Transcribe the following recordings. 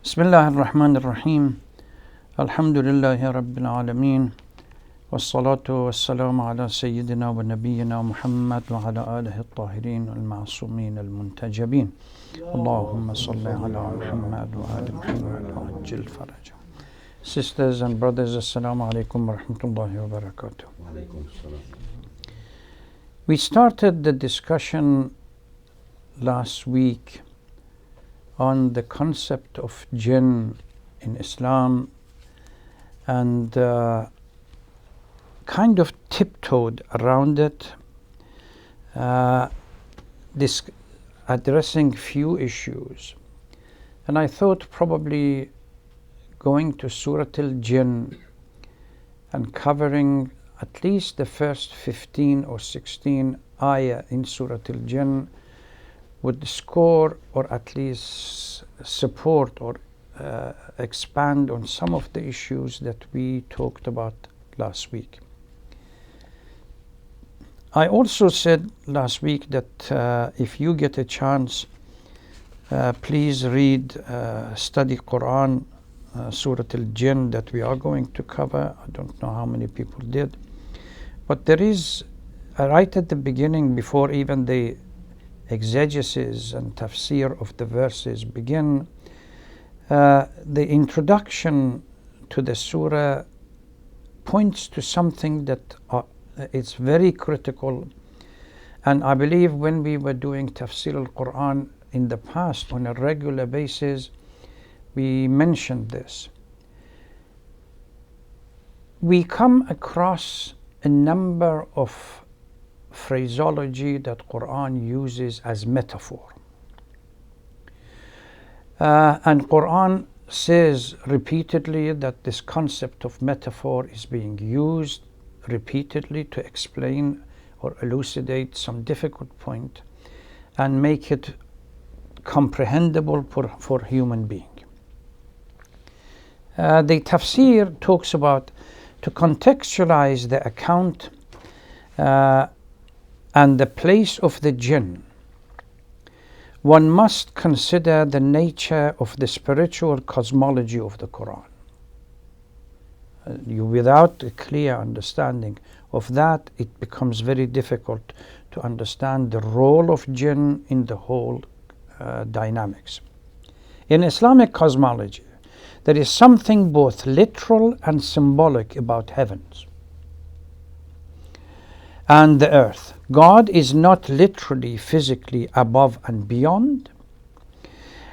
Bismillah ar-Rahman ar-Rahim. Alhamdulillahi Rabbil Alameen. Wassalatu wassalamu ala Sayyidina wa Nabiyyina Muhammad wa ala alihi al-Tahirin al-Ma'sumin al-Muntajabin. Allahumma salli ala Muhammad wa ali Muhammad wa ajil farajah. Sisters and brothers, Assalamu alaikum wa rahmatullahi wa barakatuh. We started the discussion last week on the concept of Jinn in Islam and kind of tiptoed around it, addressing few issues. And I thought probably going to Surah al-Jinn and covering at least the first 15 or 16 ayah in Surah al-Jinn would score or at least support or expand on some of the issues that we talked about last week. I also said last week that if you get a chance, please read, study Quran, Surah al-Jinn that we are going to cover. I don't know how many people did. But there is, right at the beginning, before even the exegesis and tafsir of the verses begin, the introduction to the surah points to something that is very critical. And I believe when we were doing tafsir al-Quran in the past on a regular basis, we mentioned this. We come across a number of phraseology that Quran uses as metaphor. And Quran says repeatedly that this concept of metaphor is being used repeatedly to explain or elucidate some difficult point and make it comprehensible for human being. The tafsir talks about to contextualize the account and the place of the jinn. One must consider the nature of the spiritual cosmology of the Quran. Without a clear understanding of that, it becomes very difficult to understand the role of jinn in the whole dynamics. In Islamic cosmology, there is something both literal and symbolic about heavens and the earth. God is not literally, physically above and beyond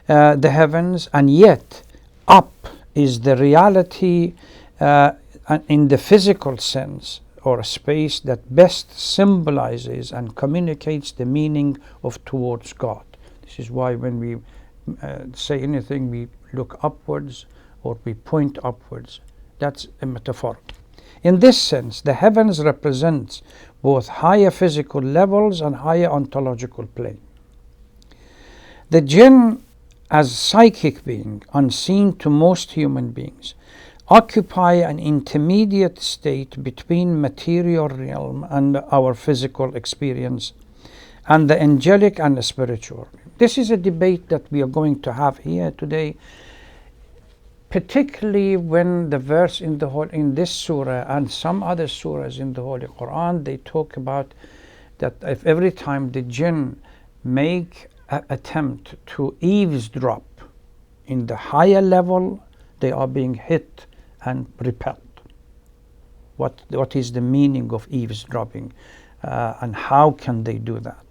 the heavens, and yet up is the reality in the physical sense, or a space that best symbolizes and communicates the meaning of towards God. This is why when we say anything, we look upwards or we point upwards. That's a metaphor. In this sense, the heavens represents both higher physical levels and higher ontological plane. The jinn, as psychic being, unseen to most human beings, occupy an intermediate state between material realm and our physical experience and the angelic and the spiritual. This is a debate that we are going to have here today, particularly when the verse in this surah and some other surahs in the Holy Quran, they talk about that if every time the jinn make an attempt to eavesdrop in the higher level, they are being hit and repelled. What is the meaning of eavesdropping and how can they do that?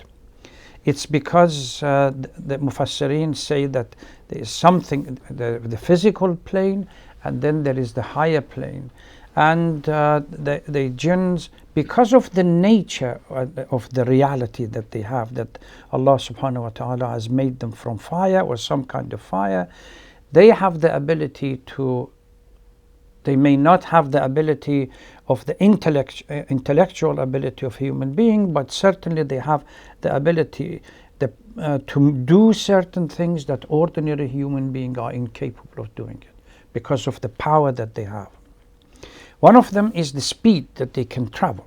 It's because the Mufassirin say that there is something, the physical plane, and then there is the higher plane. And the jinns, because of the nature of the reality that they have, that Allah subhanahu wa ta'ala has made them from fire or some kind of fire, they have the ability to, they may not have the ability of the intellectual ability of human being, but certainly they have the ability to do certain things that ordinary human beings are incapable of doing it because of the power that they have. One of them is the speed that they can travel.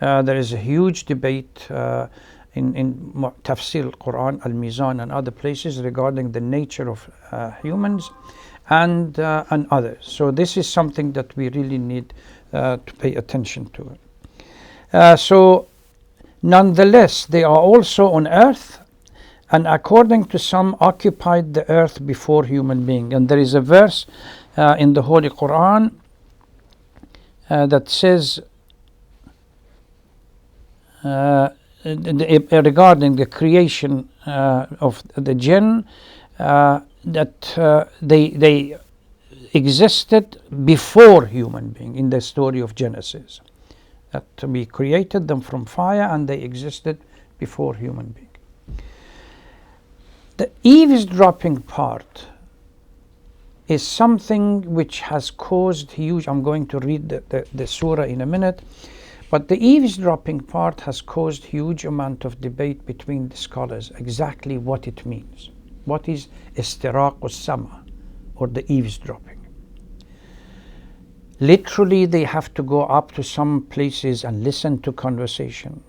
There is a huge debate in Tafsir al-Quran, al-Mizan, and other places regarding the nature of humans and others. So this is something that we really need to pay attention to. So nonetheless, they are also on earth, and according to some occupied the earth before human being. And there is a verse in the Holy Quran that says regarding the creation of the jinn, that they existed before human being in the story of Genesis. That we created them from fire and they existed before human being. The eavesdropping part is something which has caused huge, I'm going to read the surah in a minute, but the eavesdropping part has caused huge amount of debate between the scholars exactly what it means. What is istiraq as-sama, or the eavesdropping? Literally, they have to go up to some places and listen to conversation,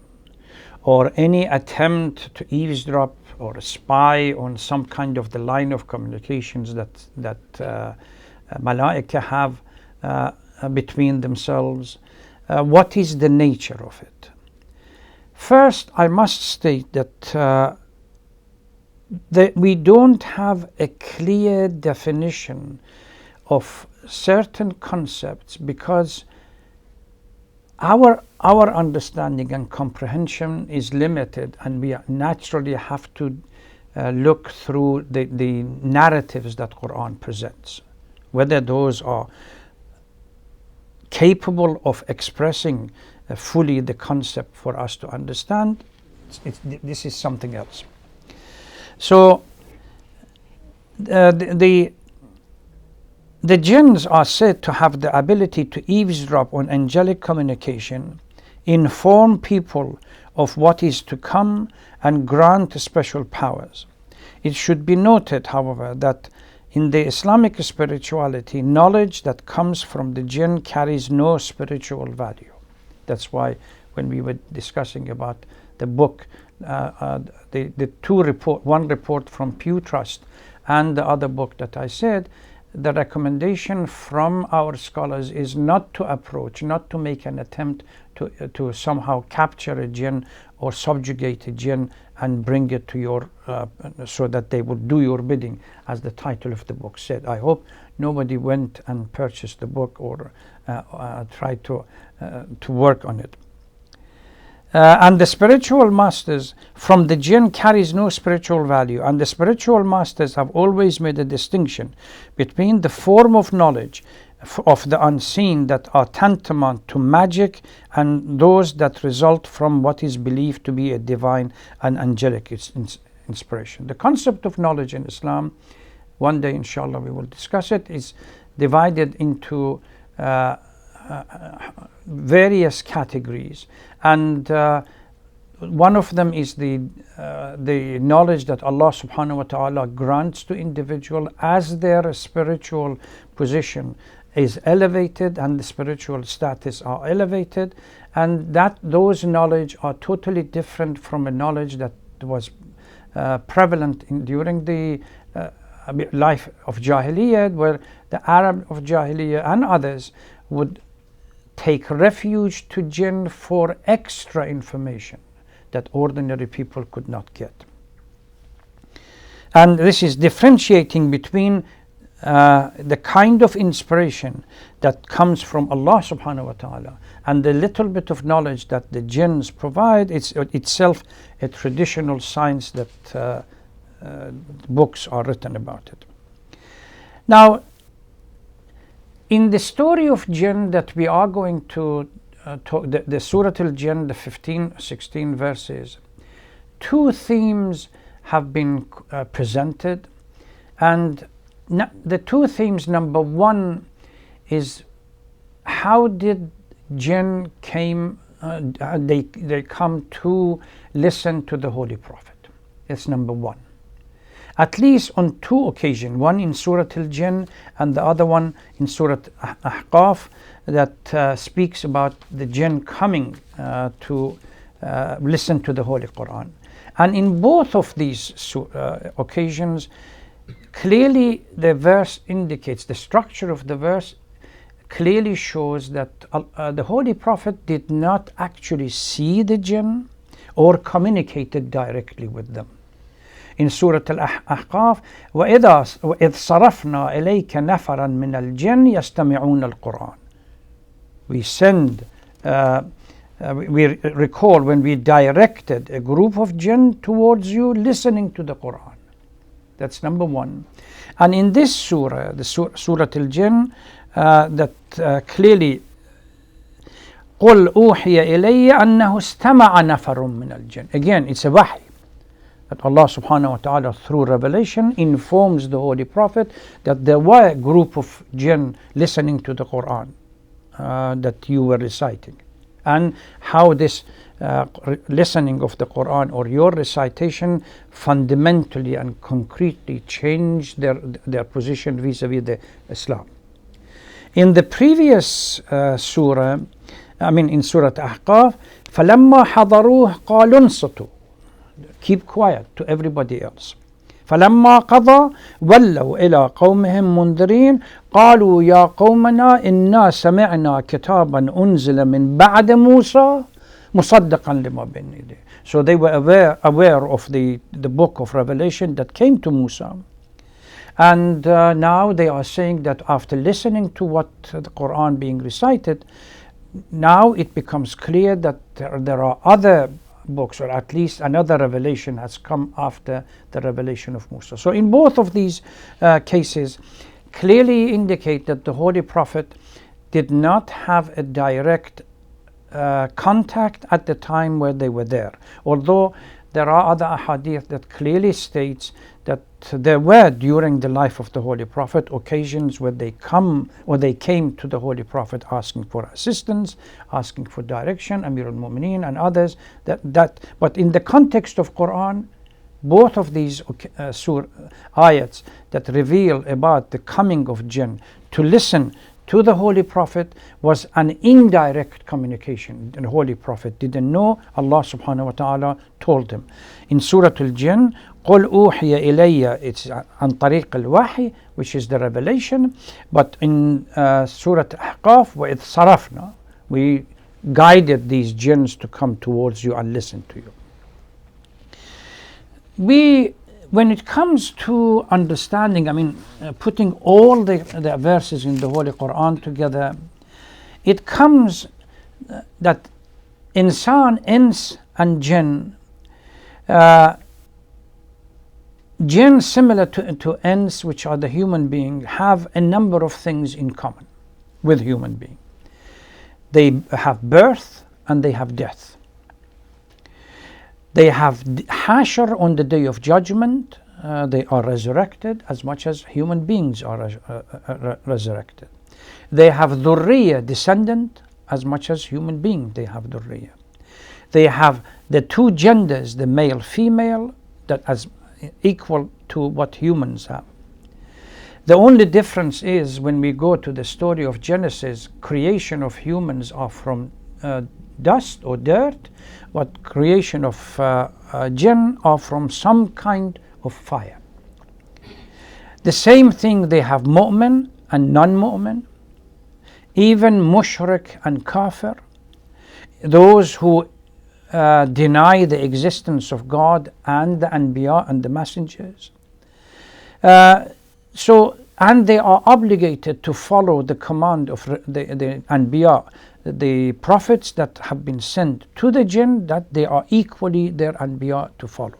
or any attempt to eavesdrop or spy on some kind of the line of communications that malaika have between themselves. What is the nature of it? First, I must state that we don't have a clear definition of certain concepts, because our understanding and comprehension is limited, and we naturally have to look through the narratives that Quran presents, whether those are capable of expressing fully the concept for us to understand. This is something else. So the jinns are said to have the ability to eavesdrop on angelic communication, inform people of what is to come, and grant special powers. It should be noted, however, that in the Islamic spirituality, knowledge that comes from the jinn carries no spiritual value. That's why when we were discussing about the book, the two report, one report from Pew Trust and the other book that I said, the recommendation from our scholars is not to approach, not to make an attempt to somehow capture a jinn or subjugate a jinn and bring it to your, so that they would do your bidding, as the title of the book said. I hope nobody went and purchased the book or tried to work on it. And the spiritual masters from the jinn carries no spiritual value, and the spiritual masters have always made a distinction between the form of knowledge of the unseen that are tantamount to magic and those that result from what is believed to be a divine and angelic inspiration. The concept of knowledge in Islam, one day inshallah we will discuss it, is divided into various categories, and one of them is the knowledge that Allah subhanahu wa ta'ala grants to individual as their spiritual position is elevated and the spiritual status are elevated, and that those knowledge are totally different from a knowledge that was prevalent during the life of Jahiliyyah, where the Arab of Jahiliyyah and others would take refuge to jinn for extra information that ordinary people could not get. And this is differentiating between the kind of inspiration that comes from Allah subhanahu wa ta'ala and the little bit of knowledge that the jinns provide. It's itself a traditional science that books are written about it. Now, in the story of jinn that we are going to talk, the Surah al-Jinn, the 16 verses, two themes have been presented, and the two themes, number one is how did jinn came, they come to listen to the Holy Prophet. That's number one. At least on two occasions, one in Surah al-Jinn and the other one in Surah Ahqaf, that speaks about the jinn coming to listen to the Holy Quran. And in both of these occasions, clearly the verse indicates, the structure of the verse clearly shows that the Holy Prophet did not actually see the jinn or communicated directly with them. In Surah Al-Ahqaf, وَإِذْ صَرَفْنَا إِلَيْكَ نَفَرًا مِنَ الْجِنِّ يَسْتَمِعُونَ الْقُرْآنَ. We we recall when we directed a group of jinn towards you listening to the Quran. That's number one. And in this surah, the Surah Al-Jinn, that clearly قُلْ أُوحِيَ إِلَيَّ أَنَّهُ اسْتَمَعَ نَفَرٌ مِنَ الْجِنِّ. Again, it's a wahy that Allah subhanahu wa ta'ala through revelation informs the Holy Prophet that there were a group of jinn listening to the Quran that you were reciting, and how this listening of the Quran or your recitation fundamentally and concretely changed their position vis-a-vis the Islam. In the previous surah, in Surah Ahqaf, فَلَمَّا حَضَرُوهُ قَالُوا انصِتُوا. Keep quiet to everybody else. فَلَمَّا قَضَى وَلَّوْا إِلَىٰ قَوْمِهِمْ مُنذِرِينَ قَالُوا يَا قَوْمَنَا إِنَّا سَمِعْنَا كِتَابًا أُنزِلَ مِن بَعْدِ مُوسَى مُصَدِّقًا لِمَا بَيْنَ يَدَيْهِ. So they were aware of the book of Revelation that came to Musa. And now they are saying that after listening to what the Quran being recited, now it becomes clear that there are other books, or at least another revelation has come after the revelation of Musa. So in both of these cases clearly indicate that the Holy Prophet did not have a direct contact at the time where they were there, although there are other ahadith that clearly states that there were during the life of the Holy Prophet occasions where they came to the Holy Prophet asking for assistance, asking for direction, Amir al-Mu'mineen and others. But in the context of Quran, both of these ayats that reveal about the coming of jinn to listen to the Holy Prophet was an indirect communication. The Holy Prophet didn't know. Allah subhanahu wa ta'ala told him. In Surah Al-Jinn, قُلْ أُوحِيَ إِلَيَّ, it's عن طريق الوحي, which is the revelation. But in Surah Ahqaf, وَإِذْ صَرَفْنَا, we guided these jinns to come towards you and listen to you. When it comes to understanding, putting all the verses in the Holy Quran together, it comes that insan, ins and jinn, jinn similar to ins, which are the human being, have a number of things in common with human being. They have birth and they have death. They have hashar on the day of judgment. They are resurrected as much as human beings are resurrected. They have dhurriya, descendant, as much as human beings they have dhurriya. They have the two genders, the male, female, that as equal to what humans have. The only difference is when we go to the story of Genesis, creation of humans are from dust or dirt, but creation of jinn are from some kind of fire. The same thing, they have mu'min and non-mu'min, even mushrik and kafir, those who deny the existence of God and the anbiya and the messengers. And they are obligated to follow the command of the anbiya, the prophets that have been sent to the jinn, that they are equally their anbiya to follow.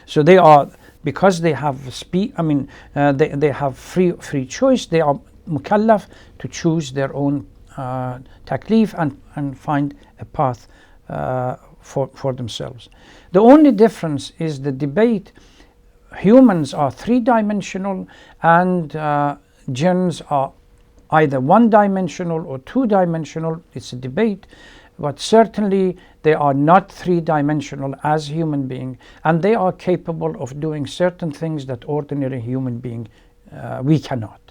So they are, because they have they have free choice, they are mukallaf to choose their own taklif and find a path for themselves. The only difference is the debate. Humans are three-dimensional and jinns are either one-dimensional or two-dimensional. It's a debate, but certainly they are not three-dimensional as human beings, and they are capable of doing certain things that ordinary human being we cannot.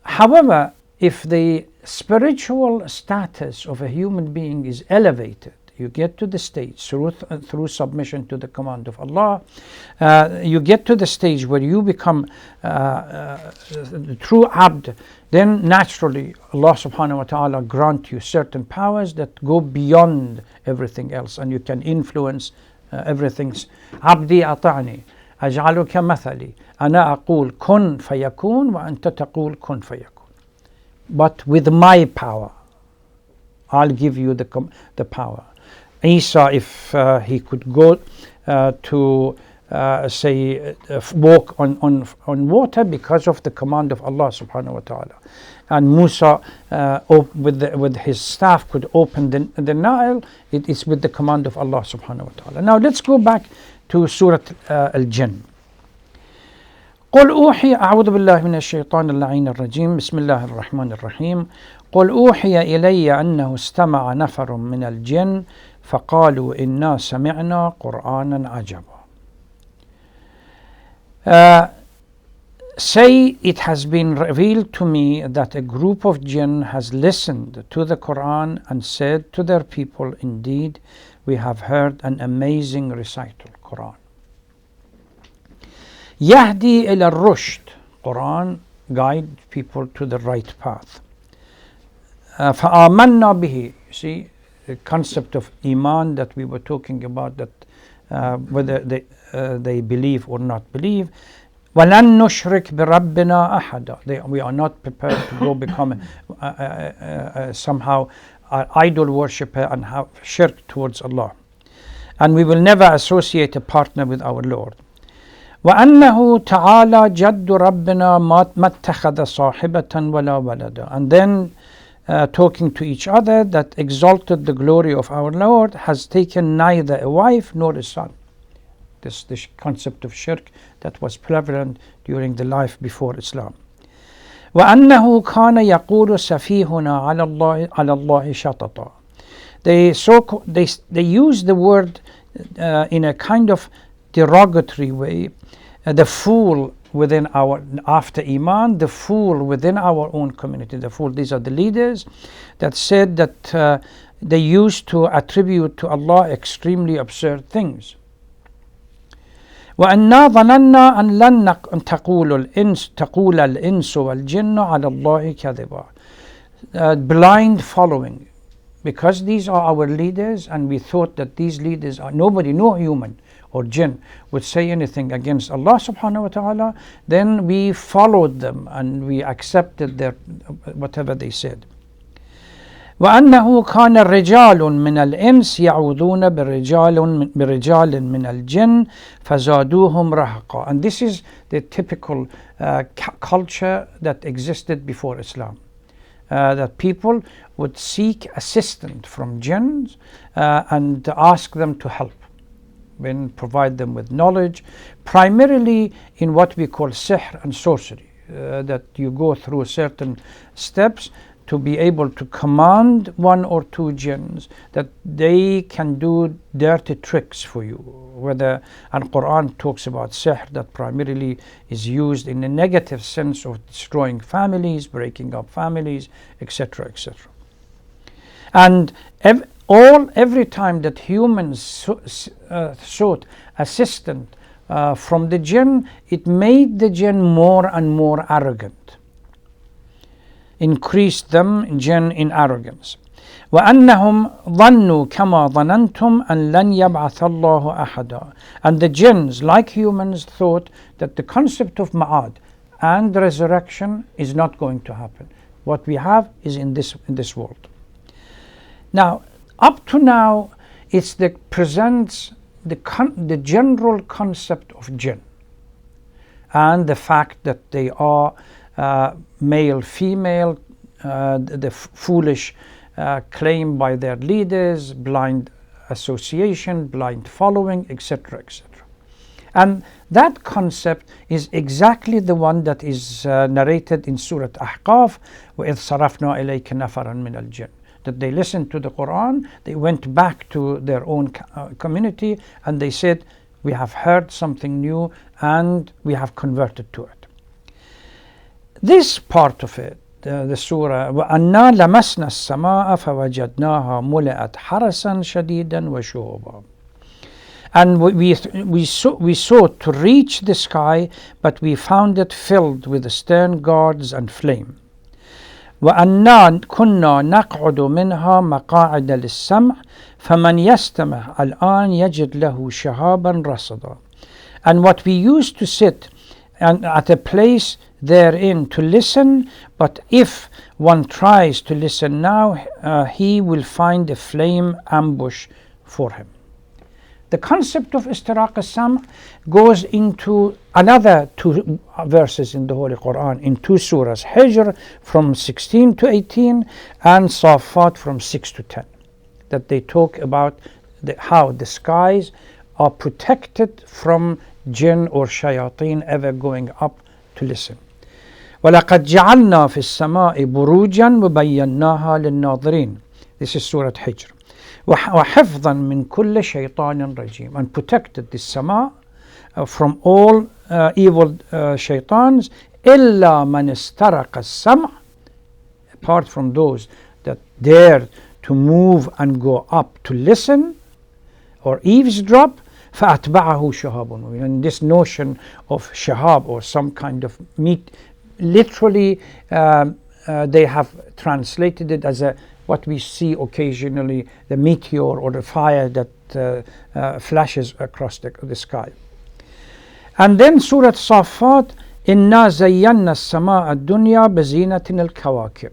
However, if the spiritual status of a human being is elevated, you get to the stage through submission to the command of Allah, you get to the stage where you become the true abd, then naturally Allah subhanahu wa ta'ala grant you certain powers that go beyond everything else, and you can influence everything. Abdi ata'ni aj'aluka mathali ana aqul kun fayakun wa anta taqul kun fayakun. But with my power, I'll give you the power. Isa, if he could go to walk on water because of the command of Allah subhanahu wa ta'ala, and Musa with his staff could open the Nile, it is with the command of Allah subhanahu wa ta'ala. Now let's go back to Surah Al-Jinn. قل أوحي أعوذ بالله من الشيطان اللعين الرجيم بسم الله الرحمن الرحيم قل أوحي إلي أنه استمع نفر من الجن فقالوا إنا سمعنا قرآنا عجبا. Say, it has been revealed to me that a group of jinn has listened to the Quran and said to their people, indeed we have heard an amazing recital. Quran. Yahdi ila rushd. Quran guide people to the right path. فآمنا به. You see the concept of iman that we were talking about, that whether they believe or not believe. وَلَن نُشْرِكْ بِرَبِّنَا أَحَدًا. We are not prepared to go become somehow an idol worshipper and have shirk towards Allah. And we will never associate a partner with our Lord. وَأَنَّهُ تَعَالَى جَدُّ رَبِّنَا مَا اتَّخَذَ صَاحِبَةً وَلَا وَلَدًا. And then talking to each other, that exalted the glory of our Lord has taken neither a wife nor a son. This concept of shirk that was prevalent during the life before Islam. وَأَنَّهُ كَانَ يَقُولُ سَفِيهُنَا عَلَى اللَّهِ شَطَطًا. They use the word in a kind of derogatory way. The fool within our, after Iman, the fool within our own community, the fool, these are the leaders that said that they used to attribute to Allah extremely absurd things. وَأَنَّا ظَنَنَّا أَن لَن تَقُولَ الْإِنسُ وَالْجِنُّ عَلَى اللَّهِ كَذِبًا. Blind following. Because these are our leaders, and we thought that these leaders are nobody, no human or jinn would say anything against Allah subhanahu wa ta'ala, then we followed them and we accepted their whatever they said. وأنه كان رجال من الإنس يعوذون برجال من الجن فزادوهم رهقا. And this is the typical culture that existed before Islam. That people would seek assistance from jinns and ask them to help, and provide them with knowledge, primarily in what we call sihr and sorcery, that you go through certain steps to be able to command one or two jinns that they can do dirty tricks for you. Whether, and Quran talks about sihr that primarily is used in a negative sense of destroying families, breaking up families, etc., etc. And every time that humans sought assistance from the jinn, it made the jinn more and more arrogant, increased them jinn in arrogance. وَأَنَّهُمْ ظَنُّوا كَمَا ظَنَنْتُمْ أَنْ لَنْ يَبْعَثَ اللَّهُ أَحَدًا. And the jinns, like humans, thought that the concept of ma'ad and resurrection is not going to happen. What we have is in this world. Now, up to now, presents the general concept of jinn and the fact that they are male, female, the foolish claim by their leaders, blind association, blind following, etc., etc. And that concept is exactly the one that is narrated in Surah Ahqaf, وَإِذْ صَرَفْنَا إِلَيْكَ نَفَرًا مِنَ الْجِنِّ. That they listened to the Quran, they went back to their own community, and they said, we have heard something new and we have converted to it. This part of it the surah, وَأَنَّا لَمَسْنَا السَّمَاءَ فَوَجَدْنَاهَا مُلِئَتْ حَرَسًا شَدِيدًا وَشُهُبًا. And we sought to reach the sky, but we found it filled with stern guards and flame. وَأَنَّا كُنَّا نَقْعُدُ مِنْهَا مَقَاعِدَ لِلسَّمْعِ فَمَنْ يَسْتَمِعْ الْآنَ يَجِدْ لَهُ شَهَابًا رَصَدًا. And what we used to sit and at a place therein to listen, but if one tries to listen now, he will find a flame ambush for him. The concept of istiraq al-sam' goes into another 2 verses in the Holy Quran, in 2 surahs, Hijr from 16 to 18 and Safat from 6 to 10, that they talk about how the skies are protected from jinn or shayateen ever going up to listen. وَلَقَدْ جَعَلْنَا فِي السَّمَاءِ بُرُوجًا وَبَيَّنَّاهَا لِلنَّاظِرِينَ. This is Surah Hijr. وَحِفْظًا مِنْ كُلِّ شَيْطَانٍ رَجِيمٍ. And protected the sama from all evil shaitans, إِلَّا مَنِ اسْتَرَقَ السَّمْعَ, apart from those that dare to move and go up to listen or eavesdrop, فَأَتْبَعَهُ شَهَابٌ. And this notion of shahab, or some kind of meat, literally they have translated it as what we see occasionally, the meteor or the fire that flashes across the sky. And then Surah Safat, إِنَّا زَيَّنَّا السَّمَاءَ الدُّنْيَا بَزِينَةٍ الْكَوَاكِبِ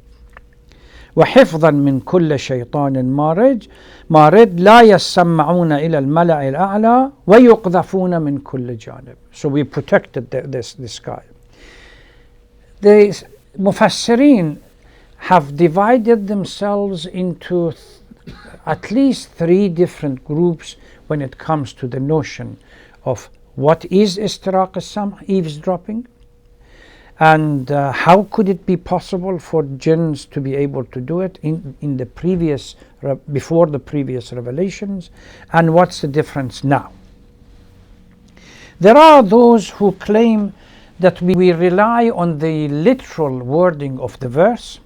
وحفظا من كل شيطان مارد لا يسمعون إلى الملأ الأعلى ويقذفون من كل جانب. So we protected the sky. The Mufassirin have divided themselves into at least 3 different groups when it comes to the notion of what is istiraq al-sam', eavesdropping, and how could it be possible for jinns to be able to do it in the previous, before the previous revelations, and what's the difference now. There are those who claim that we rely on the literal wording of the verse,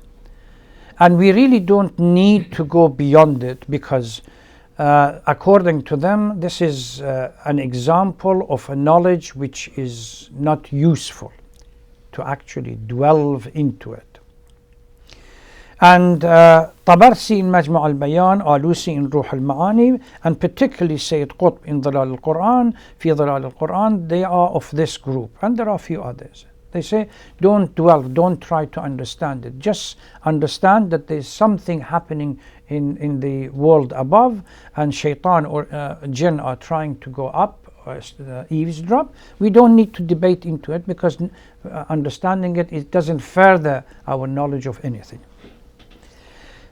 and we really don't need to go beyond it, because according to them this is an example of a knowledge which is not useful to actually delve into it. And Tabarsi in Majma' al-Bayan, Alusi in Ruh al-Ma'ani, and particularly Sayyid Qutb in Dhalal al-Quran, Fi Dhalal al-Quran, they are of this group, and there are a few others. They say, don't dwell, don't try to understand it. Just understand that there's something happening in the world above, and shaitan or jinn are trying to go up, eavesdrop. We don't need to debate into it, because understanding it doesn't further our knowledge of anything.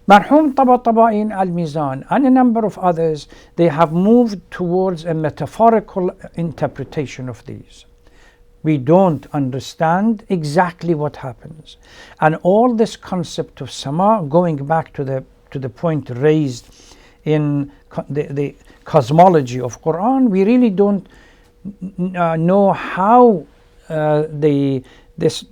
Marhum Tabatabai al-Mizan and a number of others, they have moved towards a metaphorical interpretation of these. We don't understand exactly what happens, and all this concept of sama, going back to the point raised in the cosmology of Quran, we really don't know how this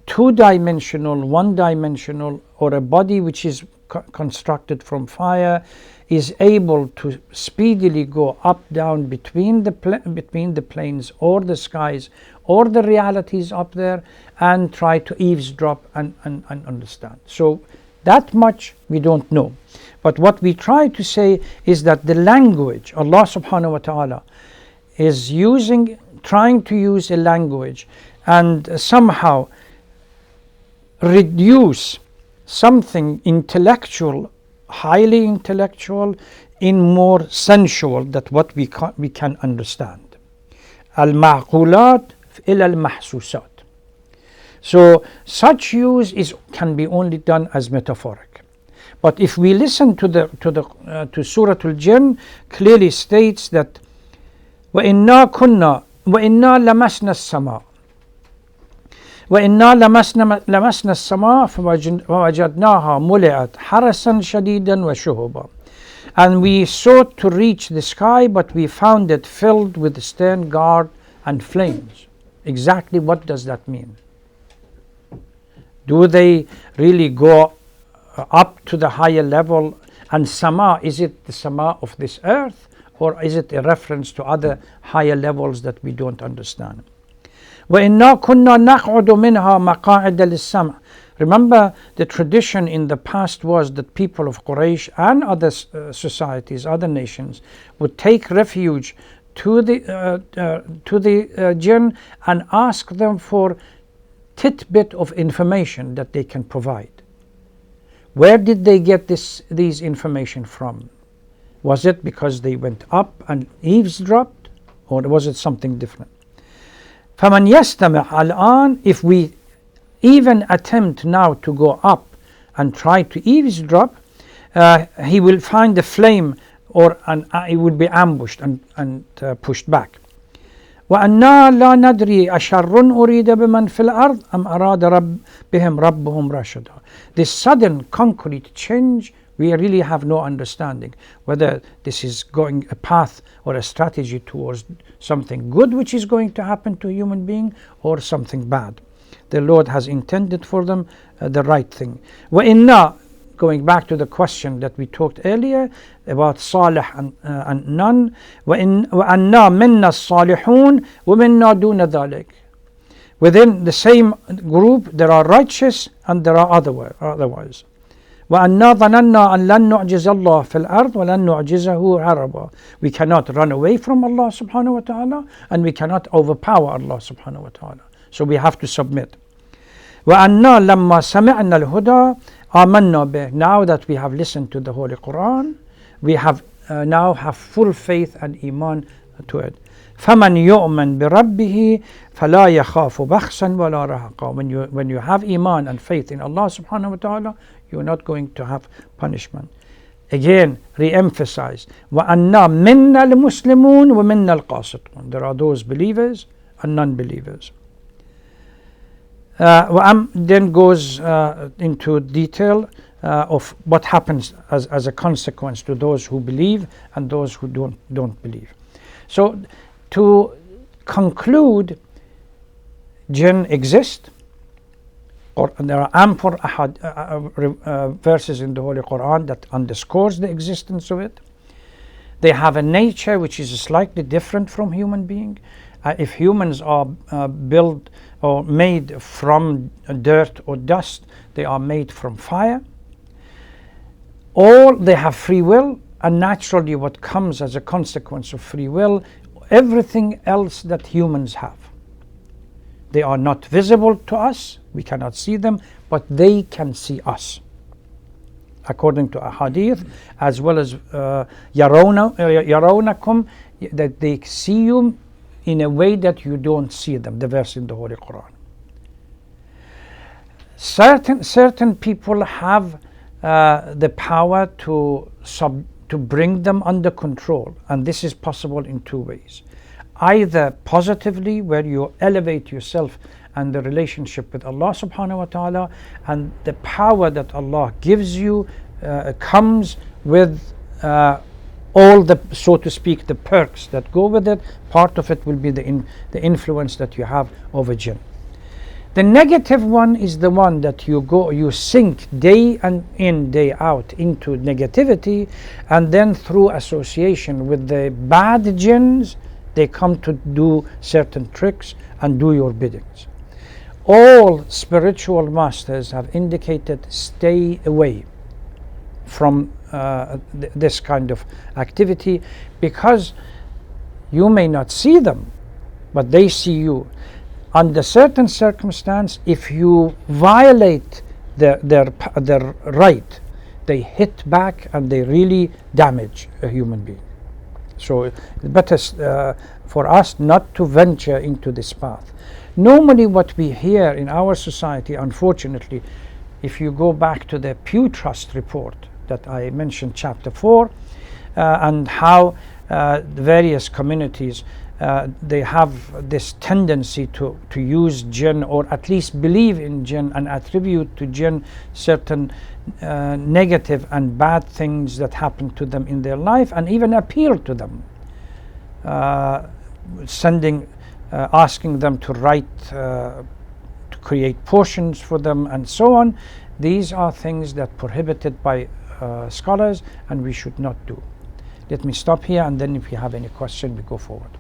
two-dimensional, one-dimensional, or a body which is constructed from fire is able to speedily go up, down between the planes or the skies or the realities up there, and try to eavesdrop and understand. So that much we don't know. But what we try to say is that the language, Allah subhanahu wa ta'ala is trying to use a language and somehow reduce something intellectual, highly intellectual, in more sensual, that what we can understand. Al-ma'qulat ila al-mahsusat. So such use can be only done as metaphoric. But if we listen to Surah Al-Jinn, clearly states that وَإِنَّا لَمَسْنَا السَّمَاءَ وَإِنَّا لَمَسْنَا السَّمَاءَ فَوَجَدْنَاهَا مُلِئَتْ حَرَسًا شَدِيدًا وَشُهُبًا. And we sought to reach the sky, but we found it filled with stern guard and flames. Exactly what does that mean? Do they really go up to the higher level? And sama, is it the sama of this earth, or is it a reference to other higher levels that we don't understand? وَإِنَّا كُنَّا نَقْعُدُ مِنْهَا مَقَاعِدَ لِلسَّمْعِ. Remember, the tradition in the past was that people of Quraysh and other societies, other nations, would take refuge to the jinn and ask them for tidbit of information that they can provide. Where did they get these information from? Was it because they went up and eavesdropped, or was it something different? فَمَنْ يَسْتَمِعْ الْآنِ. If we even attempt now to go up and try to eavesdrop, he will find a flame, or he will be ambushed and pushed back. وَأَنَّا لَا نَدْرِي أَشَرٌّ أُرِيدَ بِمَنْ فِي الْأَرْضِ أَمْ أَرَادَ بِهِمْ رَبُّهُمْ رَشَدًا. This sudden concrete change, we really have no understanding whether this is going a path or a strategy towards something good which is going to happen to a human being, or something bad. The Lord has intended for them the right thing. وَإِنَّا, going back to the question that we talked earlier about Salih and Nun, وَأَنَّا مِنَّا الصَّالِحُونَ وَمِنَّا دُونَ ذَلِكَ. Within the same group there are righteous and there are otherwise. وَأَنَّا ظَنَنَّا أَن لَن نُعْجِزَ اللَّهَ فِي الْأَرْضِ وَلَن نُعْجِزَهُ هَرَبًا. We cannot run away from Allah subhanahu wa ta'ala, and we cannot overpower Allah subhanahu wa ta'ala. So we have to submit. وَأَنَّا لَمَّا سَمِعْنَا الْهُدَى آمَنَّا بِهِ. Now that we have listened to the Holy Quran, we have now have full faith and iman to it. فَمَنْ يُؤْمَنْ بِرَبِّهِ فَلَا يَخَافُ بَخْسًا وَلَا رَهَقًا. When you have iman and faith in Allah subhanahu wa ta'ala, you're not going to have punishment. Again, re-emphasize. وَأَنَّا مِنَّا الْمُسْلِمُونَ وَمِنَّا الْقَاسِطُونَ. There are those believers and non-believers. Then goes into detail of what happens as a consequence to those who believe and those who don't believe. So to conclude, jinn exist, or there are ample verses in the Holy Quran that underscores the existence of it. They have a nature which is slightly different from human being. If humans are built or made from dirt or dust, they are made from fire. All they have free will, and naturally what comes as a consequence of free will, everything else that humans have. They are not visible to us, we cannot see them, but they can see us. According to a hadith, as well as yarawnakum, that they see you in a way that you don't see them, the verse in the Holy Quran. Certain people have the power to bring them under control, and this is possible in two ways. Either positively, where you elevate yourself and the relationship with Allah subhanahu wa ta'ala, and the power that Allah gives you comes with all the, so to speak, the perks that go with it. Part of it will be the influence that you have over jinn. The negative one is the one that you sink day in, day out into negativity, and then through association with the bad jinns, they come to do certain tricks and do your biddings. All spiritual masters have indicated stay away from this kind of activity, because you may not see them, but they see you. Under certain circumstance, if you violate their right, they hit back and they really damage a human being. So it's better for us not to venture into this path. Normally what we hear in our society, unfortunately, if you go back to the Pew Trust report that I mentioned, chapter 4, and how the various communities, they have this tendency to use jinn, or at least believe in jinn and attribute to jinn certain negative and bad things that happen to them in their life, and even appeal to them, asking them to write, to create potions for them and so on. These are things that are prohibited by scholars and we should not do. Let me stop here, and then if you have any question we go forward.